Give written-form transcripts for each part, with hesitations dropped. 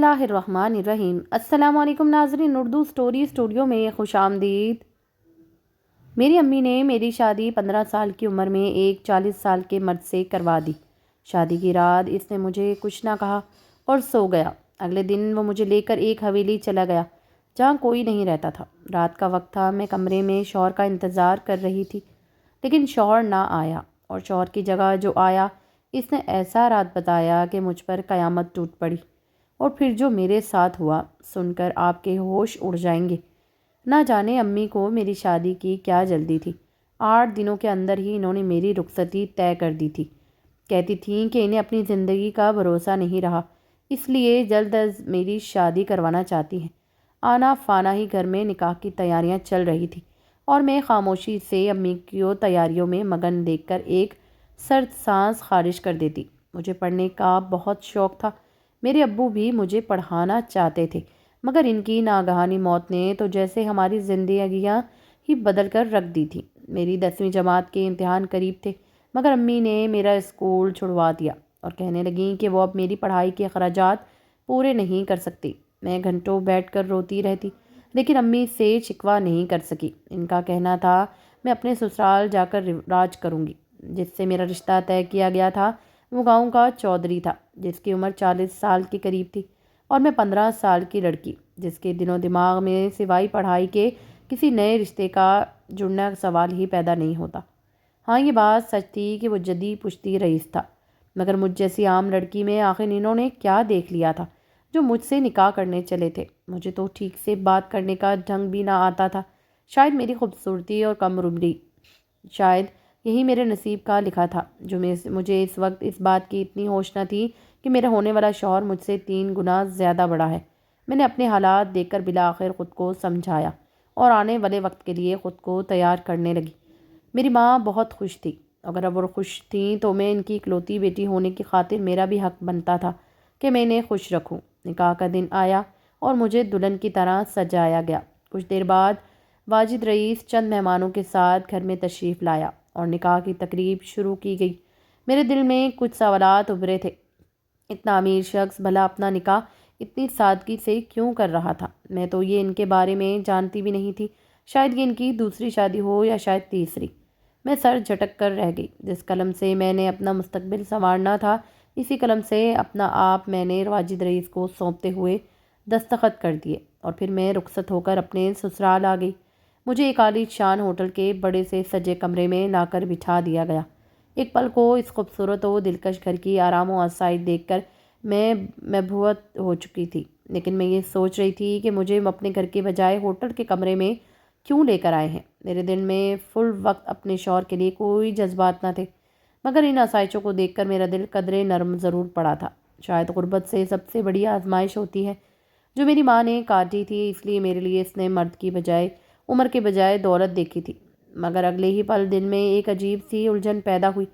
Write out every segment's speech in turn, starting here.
اللہ الرحمن الرحیم۔ السلام علیکم ناظرین، اردو سٹوری اسٹوڈیو میں خوش آمدید۔ میری امی نے میری شادی 15 سال کی عمر میں ایک 40 سال کے مرد سے کروا دی۔ شادی کی رات اس نے مجھے کچھ نہ کہا اور سو گیا۔ اگلے دن وہ مجھے لے کر ایک حویلی چلا گیا جہاں کوئی نہیں رہتا تھا۔ رات کا وقت تھا، میں کمرے میں شوہر کا انتظار کر رہی تھی، لیکن شوہر نہ آیا، اور شوہر کی جگہ جو آیا اس نے ایسا رات بتایا کہ مجھ پر قیامت ٹوٹ پڑی۔ اور پھر جو میرے ساتھ ہوا سن کر آپ کے ہوش اڑ جائیں گے۔ نہ جانے امی کو میری شادی کی کیا جلدی تھی۔ 8 دنوں کے اندر ہی انہوں نے میری رخصتی طے کر دی تھی۔ کہتی تھیں کہ انہیں اپنی زندگی کا بھروسہ نہیں رہا، اس لیے جلد از میری شادی کروانا چاہتی ہیں۔ آنا فانا ہی گھر میں نکاح کی تیاریاں چل رہی تھیں، اور میں خاموشی سے امی کی تیاریوں میں مگن دیکھ کر ایک سرد سانس خارج کر دیتی۔ مجھے پڑھنے کا بہت شوق تھا، میرے ابو بھی مجھے پڑھانا چاہتے تھے، مگر ان کی ناگہانی موت نے تو جیسے ہماری زندگیاں ہی بدل کر رکھ دی تھی۔ میری 10ویں جماعت کے امتحان قریب تھے، مگر امی نے میرا اسکول چھڑوا دیا اور کہنے لگیں کہ وہ اب میری پڑھائی کے اخراجات پورے نہیں کر سکتی۔ میں گھنٹوں بیٹھ کر روتی رہتی، لیکن امی سے شکوہ نہیں کر سکی۔ ان کا کہنا تھا میں اپنے سسرال جا کر راج کروں گی۔ جس سے میرا رشتہ طے کیا گیا تھا وہ گاؤں کا چودھری تھا، جس کی عمر 40 سال کے قریب تھی، اور میں 15 سال کی لڑکی، جس کے دل و دماغ میں سوائے پڑھائی کے کسی نئے رشتے کا جڑنا سوال ہی پیدا نہیں ہوتا۔ ہاں، یہ بات سچ تھی کہ وہ جدی پشتی رئیس تھا، مگر مجھ جیسی عام لڑکی میں آخر انہوں نے کیا دیکھ لیا تھا جو مجھ سے نکاح کرنے چلے تھے؟ مجھے تو ٹھیک سے بات کرنے کا ڈھنگ بھی نہ آتا تھا۔ شاید میری خوبصورتی اور کم عمری، شاید یہی میرے نصیب کا لکھا تھا، جو مجھے اس وقت اس بات کی اتنی ہوش نہ تھی کہ میرا ہونے والا شوہر مجھ سے 3 گنا زیادہ بڑا ہے۔ میں نے اپنے حالات دیکھ کر بالآخر خود کو سمجھایا اور آنے والے وقت کے لیے خود کو تیار کرنے لگی۔ میری ماں بہت خوش تھی، اگر وہ خوش تھیں تو میں ان کی اکلوتی بیٹی ہونے کی خاطر میرا بھی حق بنتا تھا کہ میں انہیں خوش رکھوں۔ نکاح کا دن آیا اور مجھے دلہن کی طرح سجایا گیا۔ کچھ دیر بعد واجد رئیس چند مہمانوں کے ساتھ گھر میں تشریف لایا اور نکاح کی تقریب شروع کی گئی۔ میرے دل میں کچھ سوالات ابھرے تھے۔ اتنا امیر شخص بھلا اپنا نکاح اتنی سادگی سے کیوں کر رہا تھا؟ میں تو یہ ان کے بارے میں جانتی بھی نہیں تھی، شاید یہ ان کی دوسری شادی ہو یا شاید تیسری۔ میں سر جھٹک کر رہ گئی۔ جس قلم سے میں نے اپنا مستقبل سنوارنا تھا، اسی قلم سے اپنا آپ میں نے واجد رئیس کو سونپتے ہوئے دستخط کر دیے، اور پھر میں رخصت ہو کر اپنے سسرال آ گئی۔ مجھے ایک عالی شان ہوٹل کے بڑے سے سجے کمرے میں لا کر بٹھا دیا گیا۔ ایک پل کو اس خوبصورت و دلکش گھر کی آرام و آسائش دیکھ کر میں مبہوت ہو چکی تھی، لیکن میں یہ سوچ رہی تھی کہ مجھے اپنے گھر کے بجائے ہوٹل کے کمرے میں کیوں لے کر آئے ہیں۔ میرے دل میں فل وقت اپنے شوہر کے لیے کوئی جذبات نہ تھے، مگر ان آسائشوں کو دیکھ کر میرا دل قدرے نرم ضرور پڑا تھا۔ شاید غربت سے سب سے بڑی آزمائش ہوتی ہے جو میری ماں نے کاٹی تھی، اس لیے میرے لیے اس نے مرد کی بجائے عمر کے بجائے دولت دیکھی تھی۔ مگر اگلے ہی پل دل میں ایک عجیب سی الجھن پیدا ہوئی۔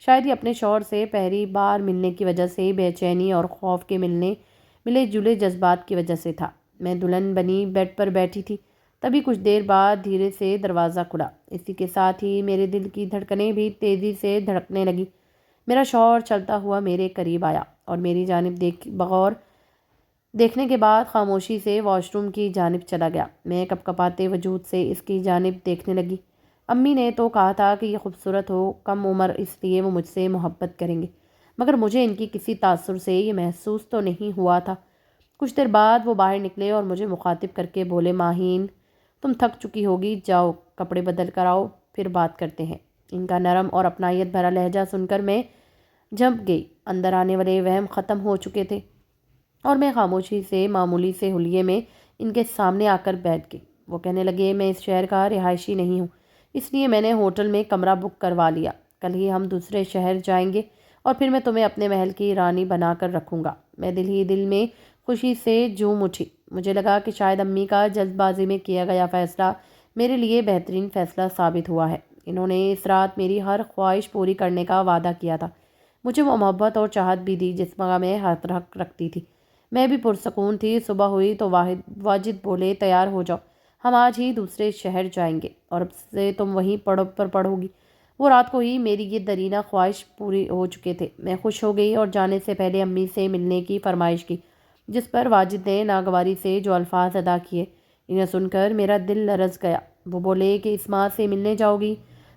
شاید یہ اپنے شوہر سے پہلی بار ملنے کی وجہ سے بے چینی اور خوف کے ملے جلے جذبات کی وجہ سے تھا۔ میں دلہن بنی بیڈ پر بیٹھی تھی، تبھی کچھ دیر بعد دھیرے سے دروازہ کھلا۔ اسی کے ساتھ ہی میرے دل کی دھڑکنیں بھی تیزی سے دھڑکنے لگی۔ میرا شوہر چلتا ہوا میرے قریب آیا اور میری جانب بغور دیکھنے کے بعد خاموشی سے واش روم کی جانب چلا گیا۔ میں کپ کپاتے وجود سے اس کی جانب دیکھنے لگی۔ امی نے تو کہا تھا کہ یہ خوبصورت ہو کم عمر، اس لیے وہ مجھ سے محبت کریں گے، مگر مجھے ان کی کسی تاثر سے یہ محسوس تو نہیں ہوا تھا۔ کچھ دیر بعد وہ باہر نکلے اور مجھے مخاطب کر کے بولے، ماہین تم تھک چکی ہوگی، جاؤ کپڑے بدل کر آؤ، پھر بات کرتے ہیں۔ ان کا نرم اور اپنائیت بھرا لہجہ سن کر میں جھنپ گئی۔ اندر آنے والے وہم ختم ہو چکے تھے اور میں خاموشی سے معمولی سے حلیے میں ان کے سامنے آ کر بیٹھ گئی۔ وہ کہنے لگے، میں اس شہر کا رہائشی نہیں ہوں، اس لیے میں نے ہوٹل میں کمرہ بک کروا لیا۔ کل ہی ہم دوسرے شہر جائیں گے اور پھر میں تمہیں اپنے محل کی رانی بنا کر رکھوں گا۔ میں دل ہی دل میں خوشی سے جھوم اٹھی۔ مجھے لگا کہ شاید امی کا جلد بازی میں کیا گیا فیصلہ میرے لیے بہترین فیصلہ ثابت ہوا ہے۔ انہوں نے اس رات میری ہر خواہش پوری کرنے کا وعدہ کیا تھا۔ مجھے وہ محبت اور چاہت بھی دی جس کا میں حق رکھتی تھی۔ میں بھی پرسکون تھی۔ صبح ہوئی تو واجد بولے، تیار ہو جاؤ، ہم آج ہی دوسرے شہر جائیں گے اور اب سے تم وہیں پڑھو گی۔ وہ رات کو ہی میری یہ درینہ خواہش پوری ہو چکے تھے۔ میں خوش ہو گئی اور جانے سے پہلے امی سے ملنے کی فرمائش کی، جس پر واجد نے ناگواری سے جو الفاظ ادا کیے، انہیں سن کر میرا دل لرز گیا۔ وہ بولے کہ اس ماں سے ملنے جاؤ گی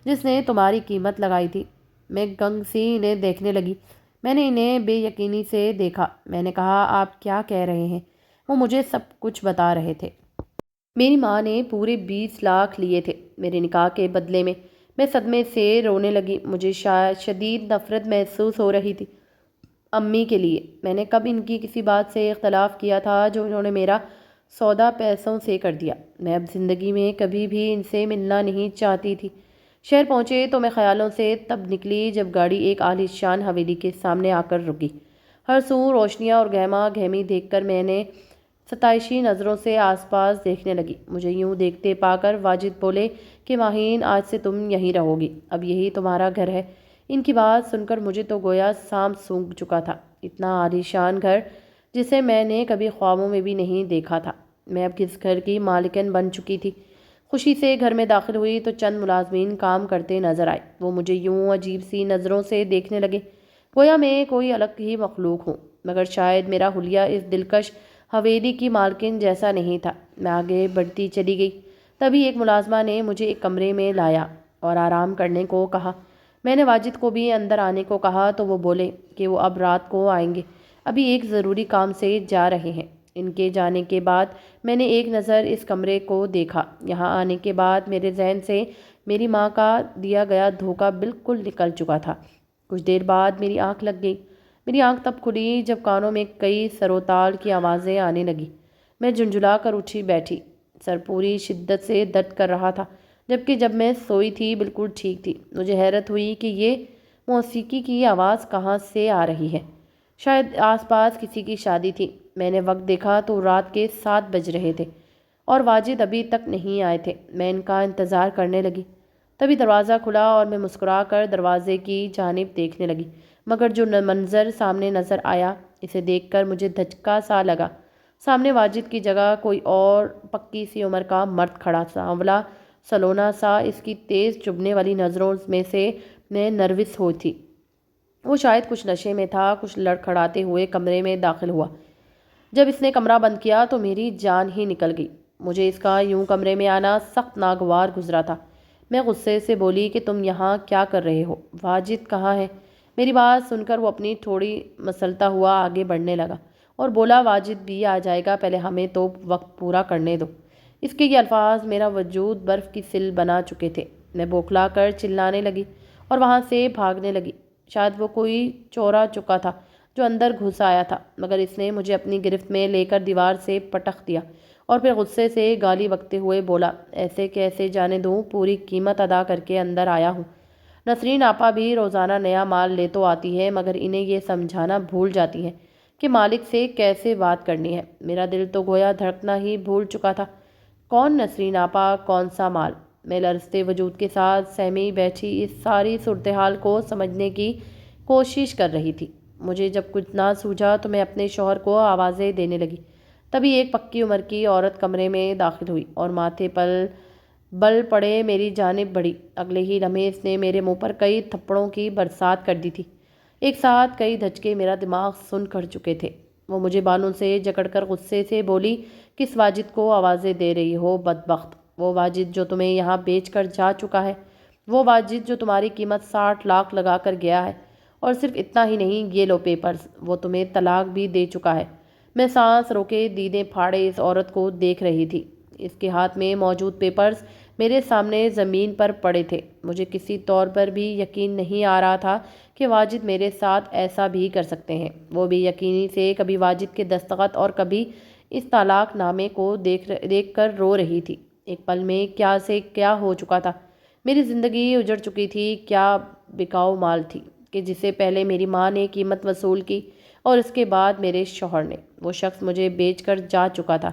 جس نے تمہاری قیمت لگائی تھی۔ میں گنگ سی انہیں دیکھنے لگی۔ میں نے انہیں بے یقینی سے دیکھا۔ میں نے کہا، آپ کیا کہہ رہے ہیں؟ وہ مجھے سب کچھ بتا رہے تھے۔ میری ماں نے پورے 20 لاکھ لیے تھے میرے نکاح کے بدلے میں۔ میں صدمے سے رونے لگی۔ مجھے شدید نفرت محسوس ہو رہی تھی امی کے لیے۔ میں نے کب ان کی کسی بات سے اختلاف کیا تھا جو انہوں نے میرا سودا پیسوں سے کر دیا؟ میں اب زندگی میں کبھی بھی ان سے ملنا نہیں چاہتی تھی۔ شہر پہنچے تو میں خیالوں سے تب نکلی جب گاڑی ایک عالی شان حویلی کے سامنے آ کر رکی۔ ہر سو روشنیاں اور گہما گہمی دیکھ کر میں نے ستائشی نظروں سے آس پاس دیکھنے لگی۔ مجھے یوں دیکھتے پا کر واجد بولے کہ ماہین، آج سے تم یہیں رہو گی، اب یہی تمہارا گھر ہے۔ ان کی بات سن کر مجھے تو گویا سانپ سونگھ چکا تھا۔ اتنا عالی شان گھر جسے میں نے کبھی خوابوں میں بھی نہیں دیکھا تھا۔ میں اب کس گھر کی مالکن بن چکی تھی۔ خوشی سے گھر میں داخل ہوئی تو چند ملازمین کام کرتے نظر آئے۔ وہ مجھے یوں عجیب سی نظروں سے دیکھنے لگے گویا میں کوئی الگ ہی مخلوق ہوں، مگر شاید میرا حلیہ اس دلکش حویلی کی مالکن جیسا نہیں تھا۔ میں آگے بڑھتی چلی گئی۔ تبھی ایک ملازمہ نے مجھے ایک کمرے میں لایا اور آرام کرنے کو کہا۔ میں نے واجد کو بھی اندر آنے کو کہا تو وہ بولے کہ وہ اب رات کو آئیں گے، ابھی ایک ضروری کام سے جا رہے ہیں۔ ان کے جانے کے بعد میں نے ایک نظر اس کمرے کو دیکھا۔ یہاں آنے کے بعد میرے ذہن سے میری ماں کا دیا گیا دھوکہ بالکل نکل چکا تھا۔ کچھ دیر بعد میری آنکھ لگ گئی۔ میری آنکھ تب کھلی جب کانوں میں کئی سر و تال کی آوازیں آنے لگیں۔ میں جھنجھلا کر اٹھی بیٹھی۔ سر پوری شدت سے درد کر رہا تھا، جبکہ جب میں سوئی تھی بالکل ٹھیک تھی۔ مجھے حیرت ہوئی کہ یہ موسیقی کی آواز کہاں سے آ رہی ہے۔ شاید آس پاس کسی کی شادی تھی۔ میں نے وقت دیکھا تو رات کے 7 بج رہے تھے اور واجد ابھی تک نہیں آئے تھے۔ میں ان کا انتظار کرنے لگی۔ تبھی دروازہ کھلا اور میں مسکرا کر دروازے کی جانب دیکھنے لگی، مگر جو منظر سامنے نظر آیا اسے دیکھ کر مجھے دھچکا سا لگا۔ سامنے واجد کی جگہ کوئی اور پکی سی عمر کا مرد کھڑا، سانولا سلونا سا۔ اس کی تیز چبھنے والی نظروں میں سے میں نروس ہوئی تھی۔ وہ شاید کچھ نشے میں تھا۔ کچھ لڑکھڑاتے ہوئے کمرے میں داخل ہوا۔ جب اس نے کمرہ بند کیا تو میری جان ہی نکل گئی۔ مجھے اس کا یوں کمرے میں آنا سخت ناگوار گزرا تھا۔ میں غصے سے بولی کہ تم یہاں کیا کر رہے ہو؟ واجد کہاں ہے؟ میری بات سن کر وہ اپنی تھوڑی مسلتا ہوا آگے بڑھنے لگا اور بولا، واجد بھی آ جائے گا، پہلے ہمیں تو وقت پورا کرنے دو۔ اس کے یہ الفاظ میرا وجود برف کی سل بنا چکے تھے۔ میں بوکھلا کر چلانے لگی اور وہاں سے بھاگنے لگی۔ شاید وہ کوئی چورا چکا تھا جو اندر گھس آیا تھا، مگر اس نے مجھے اپنی گرفت میں لے کر دیوار سے پٹخ دیا اور پھر غصے سے گالی بکتے ہوئے بولا، ایسے کیسے جانے دوں؟ پوری قیمت ادا کر کے اندر آیا ہوں۔ نسرین آپا بھی روزانہ نیا مال لے تو آتی ہے، مگر انہیں یہ سمجھانا بھول جاتی ہے کہ مالک سے کیسے بات کرنی ہے۔ میرا دل تو گویا دھڑکنا ہی بھول چکا تھا۔ کون نسرین آپا؟ کون سا مال؟ میں لرزتے وجود کے ساتھ سہمی بیٹھی اس ساری صورتحال کو سمجھنے کی کوشش کر رہی تھی۔ مجھے جب کچھ نہ سوجھا تو میں اپنے شوہر کو آوازیں دینے لگی۔ تبھی ایک پکی عمر کی عورت کمرے میں داخل ہوئی اور ماتھے پر بل پڑے میری جانب بڑھی۔ اگلے ہی لمحے اس نے میرے منہ پر کئی تھپڑوں کی برسات کر دی تھی۔ ایک ساتھ کئی دھچکے میرا دماغ سن کر چکے تھے۔ وہ مجھے بالوں سے جکڑ کر غصے سے بولی، کس واجد کو آوازیں دے رہی ہو بدبخت؟ وہ واجد جو تمہیں یہاں بیچ کر جا چکا ہے، وہ واجد جو تمہاری قیمت 60 لاکھ لگا کر گیا ہے، اور صرف اتنا ہی نہیں، یہ لو پیپرز، وہ تمہیں طلاق بھی دے چکا ہے۔ میں سانس روکے دیدیں پھاڑے اس عورت کو دیکھ رہی تھی۔ اس کے ہاتھ میں موجود پیپرز میرے سامنے زمین پر پڑے تھے۔ مجھے کسی طور پر بھی یقین نہیں آ رہا تھا کہ واجد میرے ساتھ ایسا بھی کر سکتے ہیں۔ وہ بے یقینی سے کبھی واجد کے دستخط اور کبھی اس طلاق نامے کو دیکھ کر رو رہی تھی۔ ایک پل میں کیا سے کیا ہو چکا تھا۔ میری زندگی اجڑ چکی تھی۔ کیا بکاؤ مال تھی کہ جسے پہلے میری ماں نے قیمت وصول کی اور اس کے بعد میرے شوہر نے۔ وہ شخص مجھے بیچ کر جا چکا تھا۔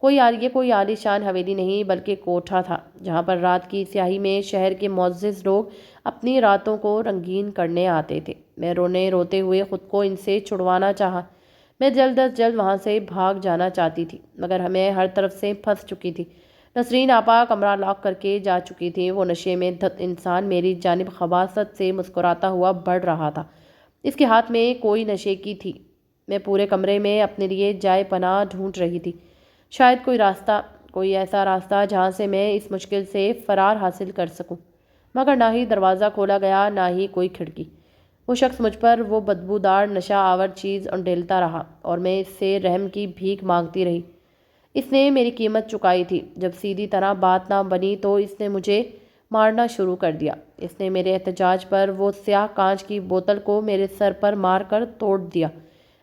یہ کوئی عالی شان حویلی نہیں بلکہ کوٹھا تھا، جہاں پر رات کی سیاہی میں شہر کے معزز لوگ اپنی راتوں کو رنگین کرنے آتے تھے۔ میں روتے ہوئے خود کو ان سے چھڑوانا چاہا۔ میں جلد از جلد وہاں سے بھاگ جانا چاہتی تھی، مگر میں ہر طرف سے پھنس چکی تھی۔ نسرین آپا کمرہ لاک کر کے جا چکی تھی۔ وہ نشے میں دھت انسان میری جانب خباثت سے مسکراتا ہوا بڑھ رہا تھا۔ اس کے ہاتھ میں کوئی نشے کی تھی میں پورے کمرے میں اپنے لیے جائے پناہ ڈھونڈ رہی تھی، شاید کوئی ایسا راستہ جہاں سے میں اس مشکل سے فرار حاصل کر سکوں، مگر نہ ہی دروازہ کھولا گیا نہ ہی کوئی کھڑکی۔ وہ شخص مجھ پر وہ بدبودار نشہ آور چیز انڈیلتا رہا اور میں اس سے رحم کی بھیک مانگتی رہی۔ اس نے میری قیمت چکائی تھی، جب سیدھی طرح بات نہ بنی تو اس نے مجھے مارنا شروع کر دیا۔ اس نے میرے احتجاج پر وہ سیاہ کانچ کی بوتل کو میرے سر پر مار کر توڑ دیا۔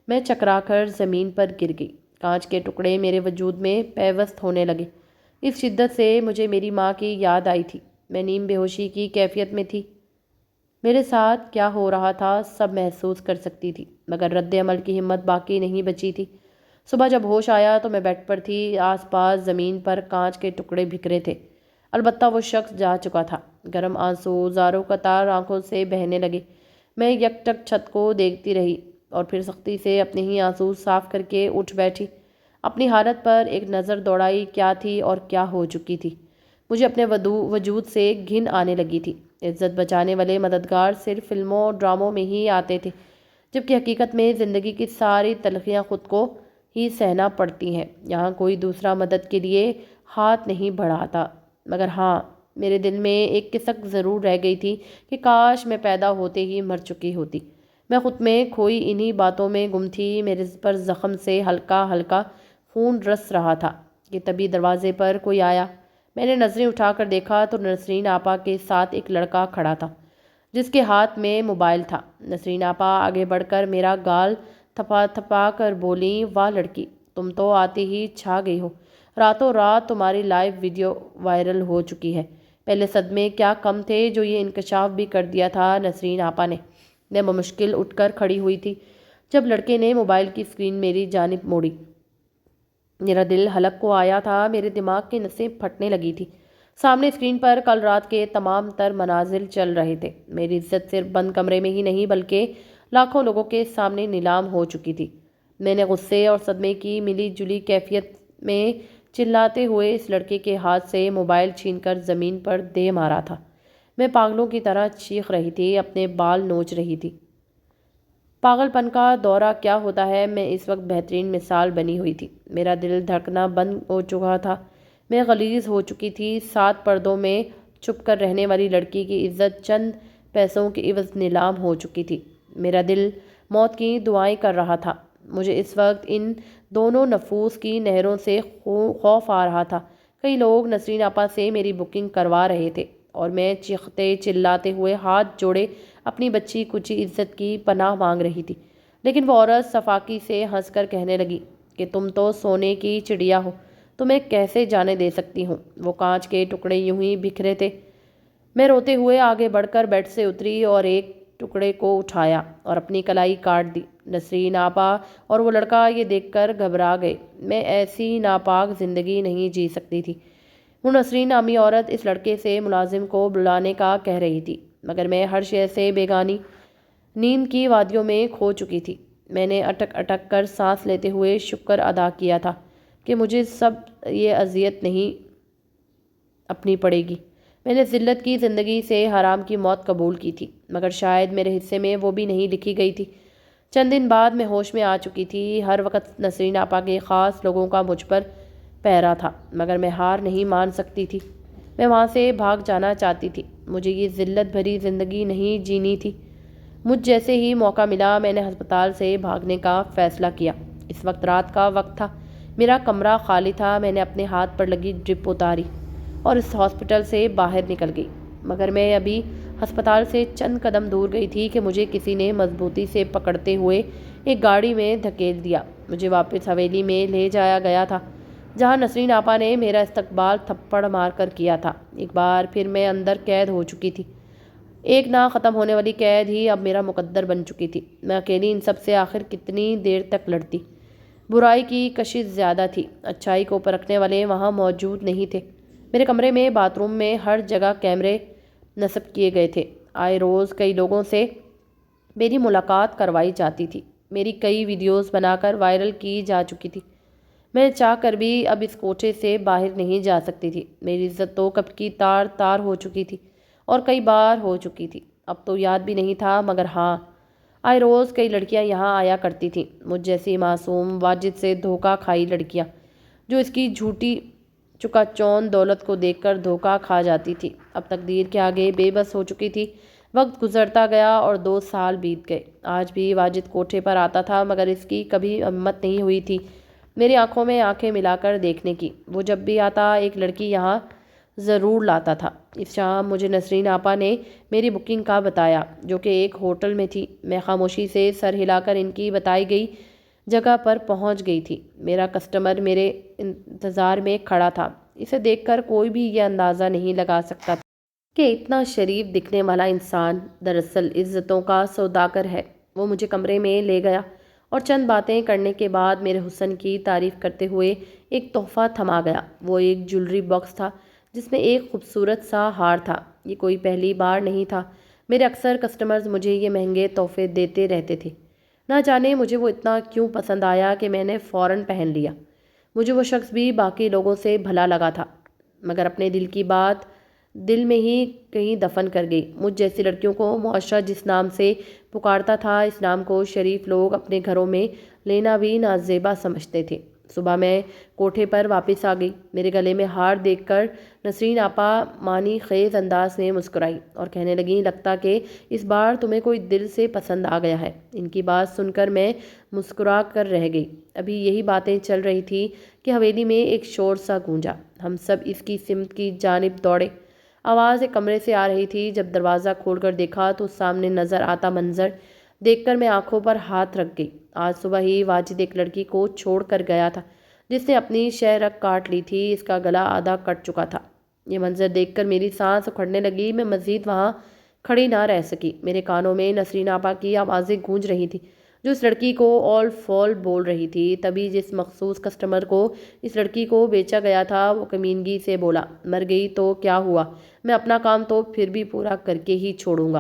میں چکرا کر زمین پر گر گئی، کانچ کے ٹکڑے میرے وجود میں پیوست ہونے لگے۔ اس شدت سے مجھے میری ماں کی یاد آئی تھی۔ میں نیم بے ہوشی کی کیفیت میں تھی، میرے ساتھ کیا ہو رہا تھا سب محسوس کر سکتی تھی، مگر رد عمل کی ہمت باقی نہیں بچی تھی۔ صبح جب ہوش آیا تو میں بیڈ پر تھی، آس پاس زمین پر کانچ کے ٹکڑے بکھرے تھے، البتہ وہ شخص جا چکا تھا۔ گرم آنسو زاروں قطار آنکھوں سے بہنے لگے۔ میں یک ٹک چھت کو دیکھتی رہی اور پھر سختی سے اپنے ہی آنسو صاف کر کے اٹھ بیٹھی۔ اپنی حالت پر ایک نظر دوڑائی، کیا تھی اور کیا ہو چکی تھی۔ مجھے اپنے وجود سے گھن آنے لگی تھی۔ عزت بچانے والے مددگار صرف فلموں اور ڈراموں میں ہی آتے تھے، جبکہ حقیقت میں زندگی کی ساری تلخیاں خود کو ہی سہنا پڑتی ہیں۔ یہاں کوئی دوسرا مدد کے لیے ہاتھ نہیں بڑھاتا، مگر ہاں، میرے دل میں ایک کسک ضرور رہ گئی تھی کہ کاش میں پیدا ہوتے ہی مر چکی ہوتی۔ میں خود میں کھوئی انہی باتوں میں گم تھی۔ میرے پر زخم سے ہلکا ہلکا خون رس رہا تھا کہ تبھی دروازے پر کوئی آیا۔ میں نے نظریں اٹھا کر دیکھا تو نسرین آپا کے ساتھ ایک لڑکا کھڑا تھا، جس کے ہاتھ میں موبائل تھا۔ نسرین آپا آگے بڑھ کر میرا گال تھپا تھپا کر بولیں، واہ لڑکی، تم تو آتے ہی چھا گئی ہو، راتوں رات تمہاری لائیو ویڈیو وائرل ہو چکی ہے۔ پہلے صدمے کیا کم تھے جو یہ انکشاف بھی کر دیا تھا نسرین آپا نے۔ میں بمشکل اٹھ کر کھڑی ہوئی تھی جب لڑکے نے موبائل کی اسکرین میری جانب موڑی۔ میرا دل حلق کو آیا تھا، میرے دماغ کی نسیں پھٹنے لگی تھی۔ سامنے اسکرین پر کل رات کے تمام تر مناظر چل رہے تھے۔ میری عزت صرف بند کمرے میں ہی نہیں بلکہ لاکھوں لوگوں کے سامنے نیلام ہو چکی تھی۔ میں نے غصے اور صدمے کی ملی جلی کیفیت میں چلاتے ہوئے اس لڑکے کے ہاتھ سے موبائل چھین کر زمین پر دے مارا تھا۔ میں پاگلوں کی طرح چیخ رہی تھی، اپنے بال نوچ رہی تھی۔ پاگل پن کا دورہ کیا ہوتا ہے، میں اس وقت بہترین مثال بنی ہوئی تھی۔ میرا دل دھڑکنا بند ہو چکا تھا، میں غلیظ ہو چکی تھی۔ 7 پردوں میں چھپ کر رہنے والی لڑکی کی عزت چند پیسوں کے عوض نیلام ہو چکی تھی۔ میرا دل موت کی دعائیں کر رہا تھا۔ مجھے اس وقت ان دونوں نفوس کی نہروں سے خوف آ رہا تھا۔ کئی لوگ نسرین آپا سے میری بکنگ کروا رہے تھے اور میں چیختے چلاتے ہوئے ہاتھ جوڑے اپنی بچی کچی عزت کی پناہ مانگ رہی تھی۔ لیکن وہ عورت صفاقی سے ہنس کر کہنے لگی کہ تم تو سونے کی چڑیا ہو، تمہیں کیسے جانے دے سکتی ہوں؟ وہ کانچ کے ٹکڑے یوں ہی بکھرے تھے۔ میں روتے ہوئے آگے بڑھ کر بیڈ سے اتری اور ایک ٹکڑے کو اٹھایا اور اپنی کلائی کاٹ دی۔ نسرین آپا اور وہ لڑکا یہ دیکھ کر گھبرا گئے۔ میں ایسی ناپاک زندگی نہیں جی سکتی تھی۔ وہ نسرین نامی عورت اس لڑکے سے ملازم کو بلانے کا کہہ رہی تھی، مگر میں ہر شے سے بیگانی نیند کی وادیوں میں کھو چکی تھی۔ میں نے اٹک اٹک کر سانس لیتے ہوئے شکر ادا کیا تھا کہ مجھے سب یہ اذیت نہیں اپنی پڑے گی۔ میں نے ذلت کی زندگی سے حرام کی موت قبول کی تھی، مگر شاید میرے حصے میں وہ بھی نہیں لکھی گئی تھی۔ چند دن بعد میں ہوش میں آ چکی تھی۔ ہر وقت نسرین آپا کے خاص لوگوں کا مجھ پر پہرا تھا، مگر میں ہار نہیں مان سکتی تھی۔ میں وہاں سے بھاگ جانا چاہتی تھی۔ مجھے یہ ذلت بھری زندگی نہیں جینی تھی۔ مجھ جیسے ہی موقع ملا میں نے ہسپتال سے بھاگنے کا فیصلہ کیا۔ اس وقت رات کا وقت تھا، میرا کمرہ خالی تھا۔ میں نے اپنے ہاتھ پر لگی ڈرپ اتاری اور اس ہاسپٹل سے باہر نکل گئی، مگر میں ابھی ہسپتال سے چند قدم دور گئی تھی کہ مجھے کسی نے مضبوطی سے پکڑتے ہوئے ایک گاڑی میں دھکیل دیا۔ مجھے واپس حویلی میں لے جایا گیا تھا، جہاں نسرین آپا نے میرا استقبال تھپڑ مار کر کیا تھا۔ ایک بار پھر میں اندر قید ہو چکی تھی، ایک نہ ختم ہونے والی قید ہی اب میرا مقدر بن چکی تھی۔ میں اکیلی ان سب سے آخر کتنی دیر تک لڑتی؟ برائی کی کشش زیادہ تھی، اچھائی کو پرکھنے والے وہاں موجود نہیں تھے۔ میرے کمرے میں، باتھ روم میں، ہر جگہ کیمرے نصب کیے گئے تھے۔ آئے روز کئی لوگوں سے میری ملاقات کروائی جاتی تھی۔ میری کئی ویڈیوز بنا کر وائرل کی جا چکی تھی۔ میں چاہ کر بھی اب اس کوٹھے سے باہر نہیں جا سکتی تھی۔ میری عزت تو کب کی تار تار ہو چکی تھی اور کئی بار ہو چکی تھی۔ اب تو یاد بھی نہیں تھا، مگر ہاں، آئے روز کئی لڑکیاں یہاں آیا کرتی تھیں، مجھ جیسی معصوم واجد سے دھوکہ کھائی لڑکیاں جو اس کی جھوٹی چکا چون دولت کو دیکھ کر دھوکہ کھا جاتی تھی۔ اب تقدیر کے آگے بے بس ہو چکی تھی۔ وقت گزرتا گیا اور 2 سال بیت گئے۔ آج بھی واجد کوٹھے پر آتا تھا مگر اس کی کبھی ہمت نہیں ہوئی تھی میری آنکھوں میں آنکھیں ملا کر دیکھنے کی۔ وہ جب بھی آتا ایک لڑکی یہاں ضرور لاتا تھا۔ اس شام مجھے نسرین آپا نے میری بکنگ کا بتایا جو کہ ایک ہوٹل میں تھی۔ میں خاموشی سے سر ہلا کر ان کی بتائی گئی جگہ پر پہنچ گئی تھی۔ میرا کسٹمر میرے انتظار میں کھڑا تھا۔ اسے دیکھ کر کوئی بھی یہ اندازہ نہیں لگا سکتا تھا کہ اتنا شریف دکھنے والا انسان دراصل عزتوں کا سوداگر ہے۔ وہ مجھے کمرے میں لے گیا اور چند باتیں کرنے کے بعد میرے حسن کی تعریف کرتے ہوئے ایک تحفہ تھما گیا۔ وہ ایک جولری باکس تھا جس میں ایک خوبصورت سا ہار تھا۔ یہ کوئی پہلی بار نہیں تھا۔ میرے اکثر کسٹمرز مجھے یہ مہنگے تحفے دیتے رہتے تھے۔ نہ جانے مجھے وہ اتنا کیوں پسند آیا کہ میں نے فوراً پہن لیا۔ مجھے وہ شخص بھی باقی لوگوں سے بھلا لگا تھا مگر اپنے دل کی بات دل میں ہی کہیں دفن کر گئی۔ مجھ جیسی لڑکیوں کو معاشرہ جس نام سے پکارتا تھا اس نام کو شریف لوگ اپنے گھروں میں لینا بھی نازیبا سمجھتے تھے۔ صبح میں کوٹھے پر واپس آ گئی۔ میرے گلے میں ہار دیکھ کر نسرین آپا معنی خیز انداز میں مسکرائی اور کہنے لگیں لگتا کہ اس بار تمہیں کوئی دل سے پسند آ گیا ہے۔ ان کی بات سن کر میں مسکرا کر رہ گئی۔ ابھی یہی باتیں چل رہی تھی کہ حویلی میں ایک شور سا گونجا۔ ہم سب اس کی سمت کی جانب دوڑے۔ آواز ایک کمرے سے آ رہی تھی۔ جب دروازہ کھول کر دیکھا تو سامنے نظر آتا منظر دیکھ کر میں آنکھوں پر ہاتھ رکھ گئی۔ آج صبح ہی واجد ایک لڑکی کو چھوڑ کر گیا تھا جس نے اپنی شہ رگ کاٹ لی تھی۔ اس کا گلا آدھا کٹ چکا تھا۔ یہ منظر دیکھ کر میری سانس اکھڑنے لگی۔ میں مزید وہاں کھڑی نہ رہ سکی۔ میرے کانوں میں نسرین آپا کی آوازیں گونج رہی تھیں جو اس لڑکی کو آل فال بول رہی تھی۔ تبھی جس مخصوص کسٹمر کو اس لڑکی کو بیچا گیا تھا وہ کمینگی سے بولا، مر گئی تو کیا ہوا، میں اپنا کام تو پھر بھی پورا کر کے ہی چھوڑوں گا۔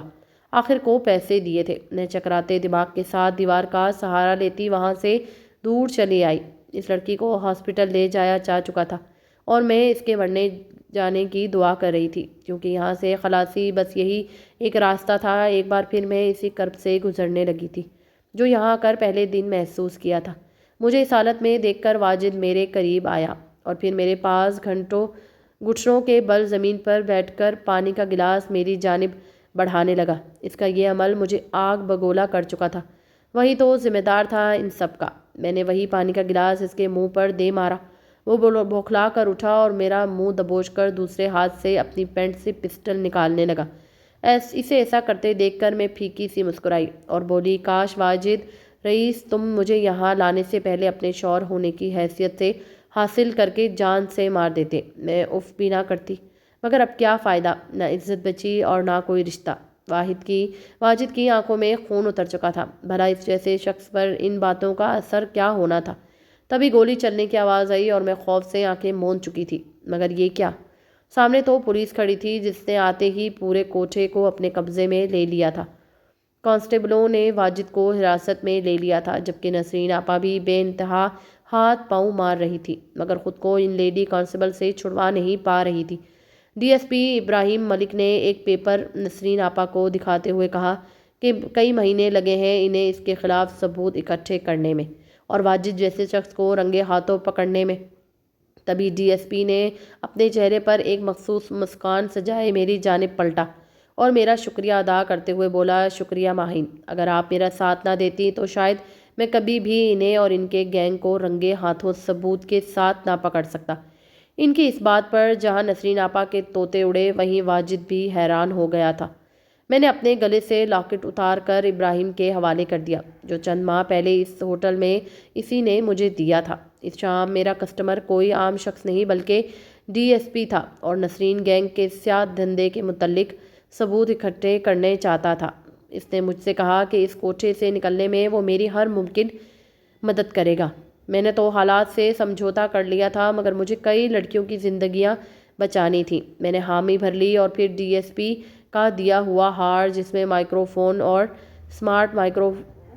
آخر کو پیسے دیے تھے۔ میں چکراتے دماغ کے ساتھ دیوار کا سہارا لیتی وہاں سے دور چلی آئی۔ اس لڑکی کو ہاسپٹل لے جایا جا چکا تھا اور میں اس کے مرنے جانے کی دعا کر رہی تھی کیونکہ یہاں سے خلاصی بس یہی ایک راستہ تھا۔ ایک بار پھر میں اسی کرب سے گزرنے لگی تھی جو یہاں آ کر پہلے دن محسوس کیا تھا۔ مجھے اس حالت میں دیکھ کر واجد میرے قریب آیا اور پھر میرے پاس گھٹنوں کے بل زمین پر بیٹھ کر پانی کا گلاس میری جانب بڑھانے لگا۔ اس کا یہ عمل مجھے آگ بگولا کر چکا تھا۔ وہی تو ذمہ دار تھا ان سب کا۔ میں نے وہی پانی کا گلاس اس کے منہ پر دے مارا۔ وہ بوکھلا کر اٹھا اور میرا منہ دبوچ کر دوسرے ہاتھ سے اپنی پینٹ سے پسٹل نکالنے لگا۔ اسے ایسا کرتے دیکھ کر میں پھیکی سی مسکرائی اور بولی، کاش واجد رئیس تم مجھے یہاں لانے سے پہلے اپنے شوہر ہونے کی حیثیت سے حاصل کر کے جان سے مار دیتے، میں اف بھی نہ کرتی۔ مگر اب کیا فائدہ، نہ عزت بچی اور نہ کوئی رشتہ۔ واجد کی آنکھوں میں خون اتر چکا تھا۔ بھلا اس جیسے شخص پر ان باتوں کا اثر کیا ہونا تھا۔ تبھی گولی چلنے کی آواز آئی اور میں خوف سے آنکھیں موند چکی تھی۔ مگر یہ کیا؟ سامنے تو پولیس کھڑی تھی جس نے آتے ہی پورے کوٹھے کو اپنے قبضے میں لے لیا تھا۔ کانسٹیبلوں نے واجد کو حراست میں لے لیا تھا جبکہ نسرین آپا بھی بے انتہا ہاتھ پاؤں مار رہی تھی مگر خود کو ان لیڈی کانسٹیبل سے چھڑوا نہیں پا رہی تھی۔ ڈی ایس پی ابراہیم ملک نے ایک پیپر نسرین آپا کو دکھاتے ہوئے کہا کہ کئی مہینے لگے ہیں انہیں اس کے خلاف ثبوت اکٹھے کرنے میں اور واجد جیسے شخص کو رنگے ہاتھوں پکڑنے میں۔ تبھی ڈی ایس پی نے اپنے چہرے پر ایک مخصوص مسکان سجائے میری جانب پلٹا اور میرا شکریہ ادا کرتے ہوئے بولا، شکریہ ماہین، اگر آپ میرا ساتھ نہ دیتی تو شاید میں کبھی بھی انہیں اور ان کے گینگ کو رنگے ہاتھوں ثبوت کے ساتھ نہ پکڑ سکتا۔ ان کی اس بات پر جہاں نسرین آپا کے طوطے اڑے وہیں واجد بھی حیران ہو گیا تھا۔ میں نے اپنے گلے سے لاکٹ اتار کر ابراہیم کے حوالے کر دیا جو چند ماہ پہلے اس ہوٹل میں اسی نے مجھے دیا تھا۔ اس شام میرا کسٹمر کوئی عام شخص نہیں بلکہ ڈی ایس پی تھا اور نسرین گینگ کے سیاہ دھندے کے متعلق ثبوت اکٹھے کرنے چاہتا تھا۔ اس نے مجھ سے کہا کہ اس کوٹھے سے نکلنے میں وہ میری ہر ممکن مدد کرے گا۔ میں نے تو حالات سے سمجھوتا کر لیا تھا مگر مجھے کئی لڑکیوں کی زندگیاں بچانی تھیں۔ میں نے حامی بھر لی اور پھر ڈی ایس پی کا دیا ہوا ہار جس میں مائکرو فون اور سمارٹ مائکرو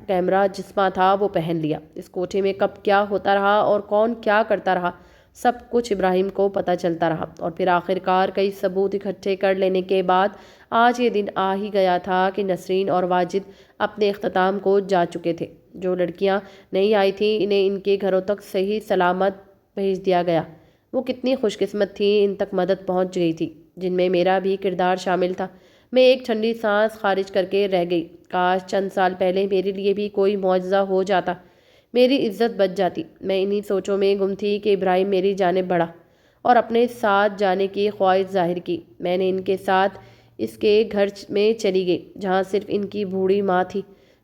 کیمرہ جسمہ تھا وہ پہن لیا۔ اس کوٹھے میں کب کیا ہوتا رہا اور کون کیا کرتا رہا سب کچھ ابراہیم کو پتہ چلتا رہا، اور پھر آخر کار کئی ثبوت اکٹھے کر لینے کے بعد آج یہ دن آ ہی گیا تھا کہ نسرین اور واجد اپنے اختتام کو جا چکے تھے۔ جو لڑکیاں نہیں آئی تھیں انہیں ان کے گھروں تک صحیح سلامت بھیج دیا گیا۔ وہ کتنی خوش قسمت تھیں، ان تک مدد پہنچ گئی تھی، جن میں میرا بھی کردار شامل تھا۔ میں ایک ٹھنڈی سانس خارج کر کے رہ گئی۔ کاش چند سال پہلے میرے لیے بھی کوئی معجزہ ہو جاتا، میری عزت بچ جاتی۔ میں انہی سوچوں میں گم تھی کہ ابراہیم میری جانب بڑھا اور اپنے ساتھ جانے کی خواہش ظاہر کی۔ میں نے ان کے ساتھ اس کے گھر میں چلی گئی جہاں صرف ان کی بوڑھی ماں تھی۔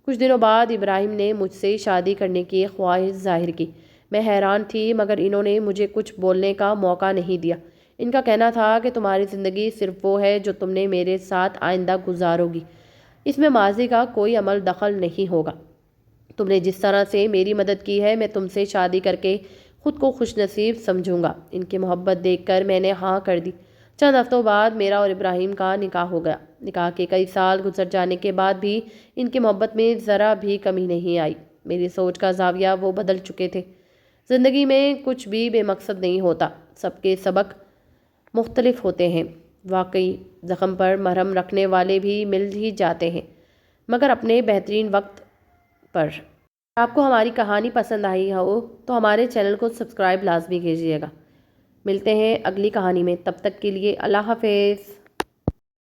کچھ دنوں بعد ابراہیم نے مجھ سے شادی کرنے کی خواہش ظاہر کی۔ میں حیران تھی، مگر انہوں نے مجھے کچھ بولنے کا موقع نہیں دیا۔ ان کا کہنا تھا کہ تمہاری زندگی صرف وہ ہے جو تم نے میرے ساتھ آئندہ گزارو گی، اس میں ماضی کا کوئی عمل دخل نہیں ہوگا۔ تم نے جس طرح سے میری مدد کی ہے، میں تم سے شادی کر کے خود کو خوش نصیب سمجھوں گا۔ ان کی محبت دیکھ کر میں نے ہاں کر دی۔ چند ہفتوں بعد میرا اور ابراہیم کا نکاح ہو گیا۔ نکاح کے کئی سال گزر جانے کے بعد بھی ان کی محبت میں ذرا بھی کمی نہیں آئی۔ میری سوچ کا زاویہ وہ بدل چکے تھے۔ زندگی میں کچھ بھی بے مقصد نہیں ہوتا، سب کے سبق مختلف ہوتے ہیں۔ واقعی زخم پر مرہم رکھنے والے بھی مل ہی جاتے ہیں، مگر اپنے بہترین وقت پر۔ آپ کو ہماری کہانی پسند آئی ہو تو ہمارے چینل کو سبسکرائب لازمی کیجیے گا۔ ملتے ہیں اگلی کہانی میں، تب تک کے لیے اللہ حافظ۔